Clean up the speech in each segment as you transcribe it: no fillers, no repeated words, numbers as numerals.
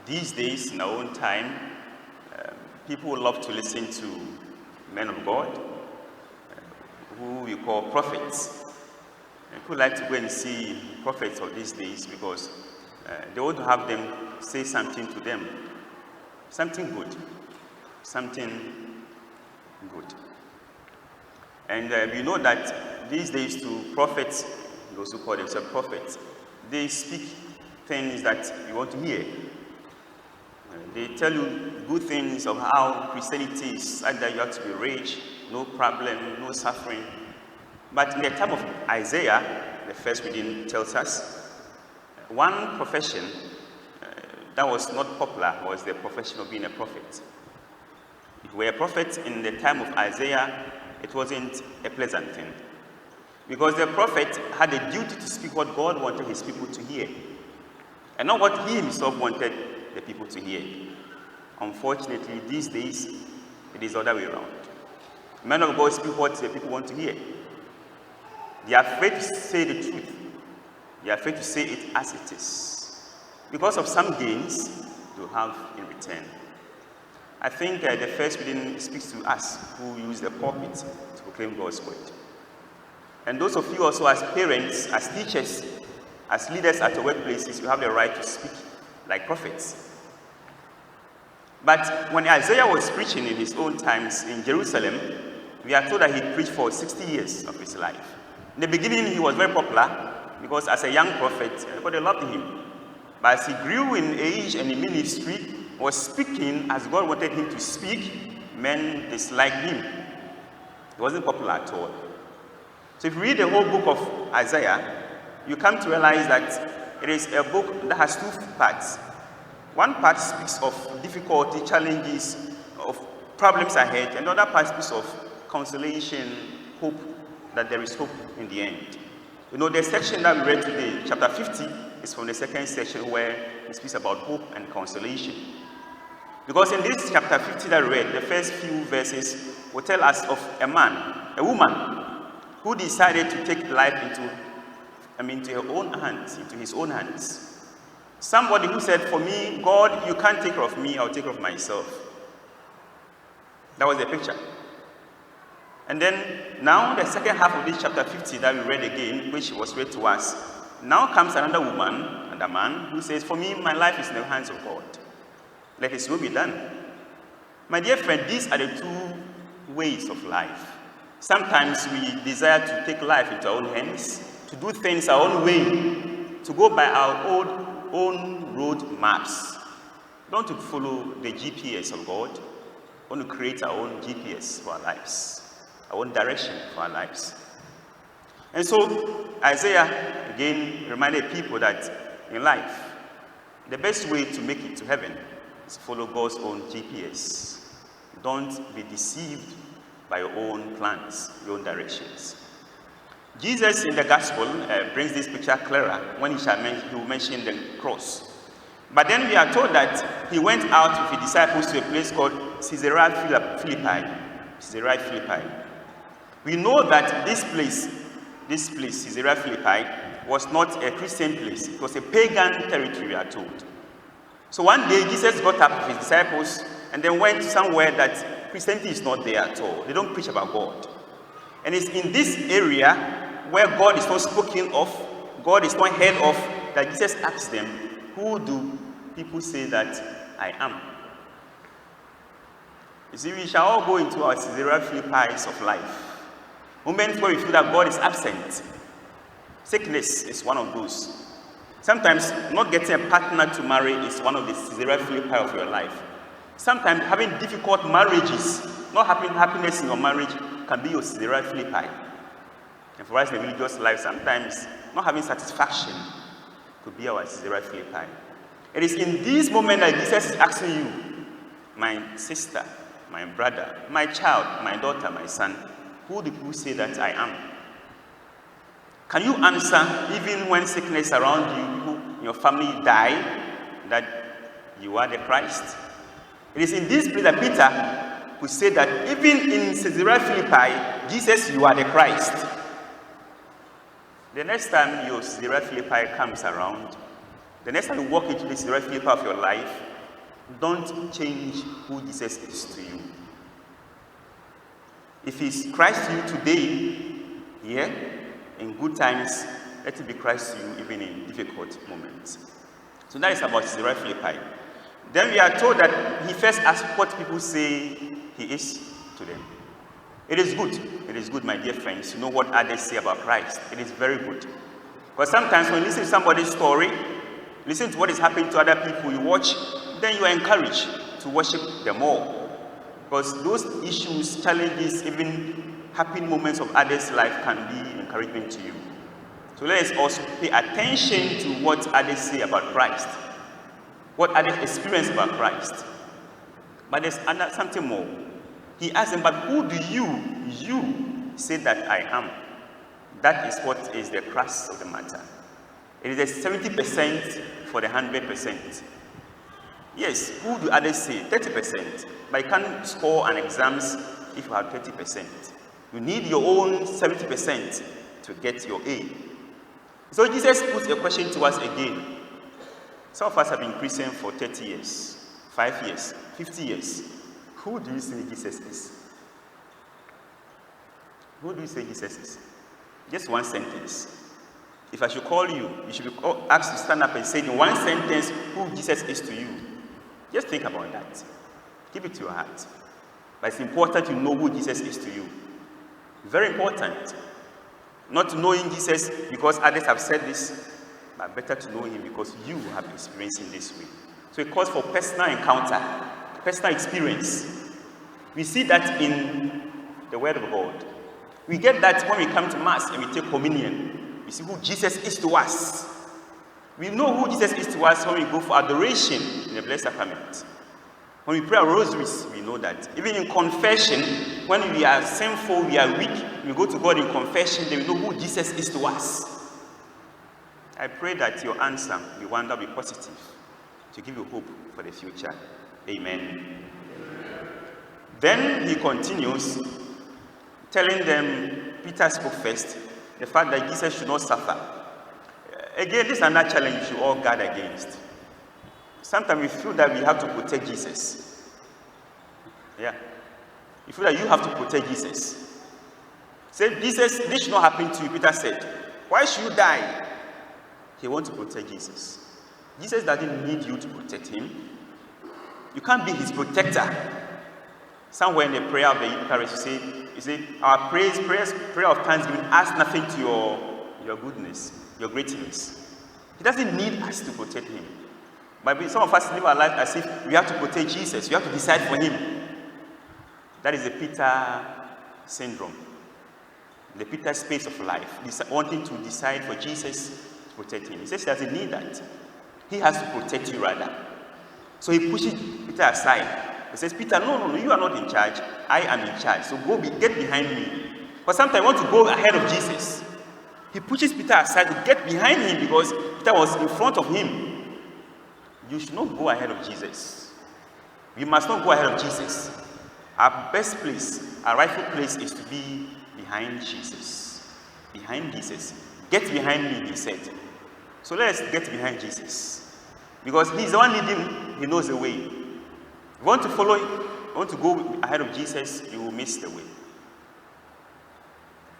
These days, in our own time, people love to listen to men of God, who we call prophets. People like to go and see prophets of these days because they want to have them say something to them. Something good. Something good. And we know that these days to prophets, those who call themselves prophets, they speak things that you want to hear. They tell you good things of how Christianity is, that you have to be rich, no problem, no suffering. But in the time of Isaiah, the first reading tells us, one profession that was not popular was the profession of being a prophet. If you were a prophet in the time of Isaiah, it wasn't a pleasant thing. Because the prophet had a duty to speak what God wanted his people to hear, and not what he himself wanted the people to hear. Unfortunately, these days, it is the other way around. Men of God speak what the people want to hear. They are afraid to say the truth. They are afraid to say it as it is, because of some gains to have in return. I think the first reading speaks to us who use the pulpit to proclaim God's word. And those of you also as parents, as teachers, as leaders at your workplaces, you have the right to speak like prophets. But when Isaiah was preaching in his own times in Jerusalem, we are told that he preached for 60 years of his life. In the beginning, he was very popular because as a young prophet, everybody loved him. But as he grew in age and in ministry, was speaking as God wanted him to speak, men disliked him. He wasn't popular at all. So if you read the whole book of Isaiah, you come to realize that it is a book that has two parts. One part speaks of difficulty, challenges, of problems ahead, and the other part speaks of consolation, hope, that there is hope in the end. You know, the section that we read today, chapter 50, is from the second section where it speaks about hope and consolation. Because in this chapter 50 that we read, the first few verses will tell us of a woman, who decided to take life into her own hands, into his own hands. Somebody who said, for me, God, you can't take care of me, I'll take care of myself. That was the picture. And then, now the second half of this chapter 50 that we read again, which was read to us, now comes another woman and a man who says, for me, my life is in the hands of God. Let his will be done. My dear friend, these are the two ways of life. Sometimes we desire to take life into our own hands, to do things our own way, to go by our own road maps. We don't want to follow the GPS of God. We want to create our own GPS for our lives, our own direction for our lives. And so Isaiah again reminded people that in life, the best way to make it to heaven is to follow God's own GPS. Don't be deceived by your own plans, your own directions. Jesus in the gospel brings this picture clearer when he will mention the cross. But then we are told that he went out with his disciples to a place called Caesarea Philippi. We know that this place, Caesarea Philippi, was not a Christian place. It was a pagan territory, we are told. So one day, Jesus got up with his disciples and then went somewhere that Christianity is not there at all. They don't preach about God. And it's in this area where God is not spoken of, God is not heard of, that Jesus asked them, who do people say that I am? You see, we shall all go into our Caesarea Philippi of life. Moments where we feel that God is absent. Sickness is one of those. Sometimes not getting a partner to marry is one of the Caesarea Philippi of your life. Sometimes having difficult marriages, not having happiness in your marriage, can be your Caesarea Philippi. And for us in the religious life, sometimes not having satisfaction could be our Caesarea Philippi. It is in this moment that Jesus is asking you, my sister, my brother, my child, my daughter, my son, who do people say that I am? Can you answer, even when sickness around you, people in your family die, that you are the Christ? It is in this place that Peter could say that even in Caesarea Philippi, Jesus, you are the Christ. The next time your Caesarea Philippi comes around, The next time you walk into this Caesarea Philippi of your life, don't change who Jesus is to you. If he's Christ to you today, here, in good times, let it be Christ to you even in difficult moments. So that is about Caesarea Philippi. Then we are told that he first asked what people say he is to them. It is good, my dear friends, to know what others say about Christ. It is very good. Because sometimes when you listen to somebody's story, listen to what is happening to other people you watch, then you are encouraged to worship them more. Because those issues, challenges, even happy moments of others' life can be encouragement to you. So let us also pay attention to what others say about Christ, what others experience about Christ. But there's something more. He asked them, but who do you say that I am? That is what is the crux of the matter. It is a 70% for the 100%. Yes, who do others say? 30%. But you can't score an exams if you have 30%. You need your own 70% to get your A. So Jesus puts a question to us again. Some of us have been Christian for 30 years, 5 years, 50 years. Who do you say Jesus is? Who do you say Jesus is? Just one sentence. If I should call you, you should be asked to stand up and say in one sentence who Jesus is to you. Just think about that. Keep it to your heart. But it's important to know who Jesus is to you. Very important. Not knowing Jesus because others have said this, but better to know him because you have experienced him this way. So it calls for personal encounter, personal experience. We see that in the Word of God. We get that when we come to Mass and we take communion. We see who Jesus is to us. We know who Jesus is to us when we go for adoration in the Blessed Sacrament. When we pray our rosaries, we know that. Even in confession, when we are sinful, we are weak, we go to God in confession, then we know who Jesus is to us. I pray that your answer will one that will be positive to give you hope for the future. Amen. Then he continues, telling them, Peter spoke first, the fact that Jesus should not suffer. Again, this is another challenge we should all guard against. Sometimes we feel that we have to protect Jesus. Yeah. You feel that you have to protect Jesus. Say, Jesus, this should not happen to you, Peter said. Why should you die? He wants to protect Jesus. Jesus doesn't need you to protect him. You can't be his protector. Somewhere in the prayer of the Eucharist, you say, our prayer of thanksgiving adds nothing to your goodness, your greatness. He doesn't need us to protect him. But some of us live our life as if we have to protect Jesus. We have to decide for him. That is the Peter syndrome. The Peter space of life. Wanting to decide for Jesus to protect him. He says he doesn't need that. He has to protect you rather. So he pushes Peter aside. He says, Peter, no, you are not in charge. I am in charge. So get behind me. But sometimes I want to go ahead of Jesus. He pushes Peter aside to get behind him because Peter was in front of him. You should not go ahead of Jesus. We must not go ahead of Jesus. Our best place, our rightful place is to be behind Jesus. Behind Jesus. Get behind me, he said. So let us get behind Jesus. Because he's the one leading, he knows the way. If you want to follow, you want to go ahead of Jesus, you will miss the way.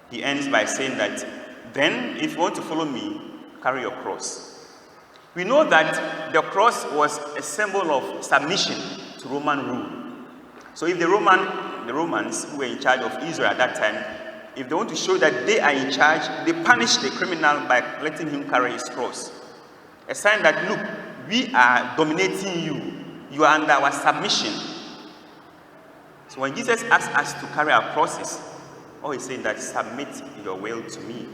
He ends by saying that, then if you want to follow me, carry your cross. We know that the cross was a symbol of submission to Roman rule. So if the Romans who were in charge of Israel at that time, if they want to show that they are in charge, they punish the criminal by letting him carry his cross. A sign that, look, we are dominating you. You are under our submission. So when Jesus asks us to carry our crosses, all he's saying that submit your will to me.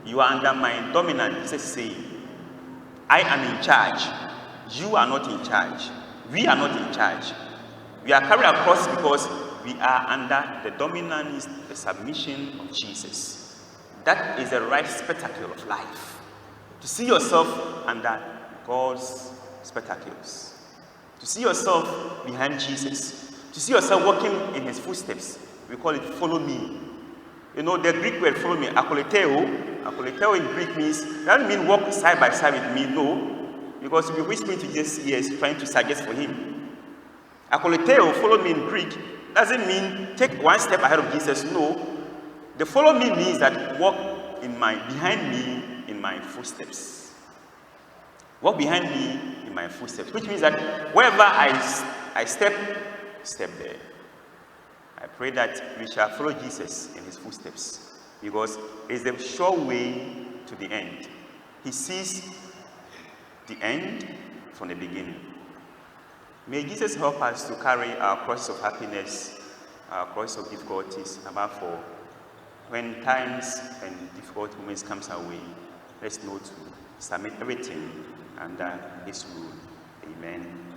You are under my dominance. Jesus is saying, I am in charge. You are not in charge. We are not in charge. We are carrying our cross because we are under the dominance, the submission of Jesus. That is the right spectacle of life. To see yourself under God's spectacles. To see yourself behind Jesus. To see yourself walking in his footsteps. We call it follow me. You know, the Greek word follow me, akoleteo. Akoleteo in Greek means, that doesn't mean walk side by side with me. No. because you'll be whispering to Jesus' ears, trying to suggest for him. Akoleteo, follow me in Greek, doesn't mean take one step ahead of Jesus. No. The follow me means that walk behind me in my footsteps. Walk behind me in my footsteps, which means that wherever I step there. I pray that we shall follow Jesus in his footsteps, because it's the sure way to the end. He sees the end from the beginning. May Jesus help us to carry our cross of happiness, our cross of difficulties, above all. When times and difficult moments comes our way, let's know to submit everything under his rule. Amen.